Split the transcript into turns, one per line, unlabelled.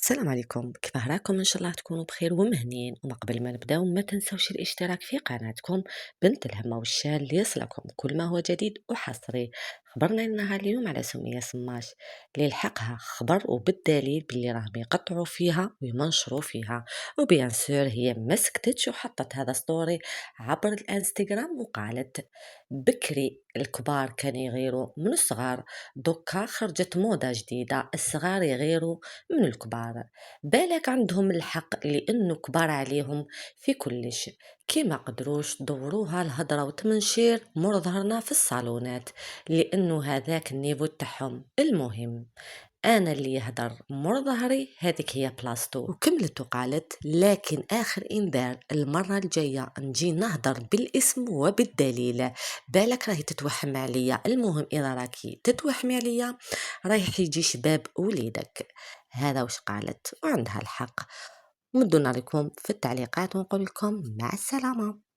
السلام عليكم، كيف راكم؟ ان شاء الله تكونوا بخير ومهنيين. وما قبل ما نبداو ما تنسوش الاشتراك في قناتكم بنت الهمة والشال ليصلكم كل ما هو جديد وحصري. خبرنا النهار اليوم على سمية صماش اللي لحقها خبر وبالدليل باللي راهم يقطعوا فيها ويمنشروا فيها. وبيان سور هي ما سكتتش وحطت هذا ستوري عبر الانستغرام وقالت: بكري الكبار كانوا يغيروا من الصغار، دوكا خرجت موضة جديدة الصغار يغيروا من الكبار. بالك عندهم الحق لأنه كبار عليهم في كلش، كيما قدروش دوروها الهضرة وتمنشير مور ظهرنا في الصالونات، لأنه هذاك النيفو تاعهم. المهم انا اللي يهدر مور ظهري هذيك هي بلاصتو. وكملت وقالت: لكن اخر انذار، المره الجايه نجي نهدر بالاسم وبالدليل. بالك راهي تتوحم عليا. المهم اذا راكي تتوحمي عليا رايح يجي شباب وليدك. هذا وش قالت، وعندها الحق. مدونا لكم في التعليقات ونقول لكم مع السلامه.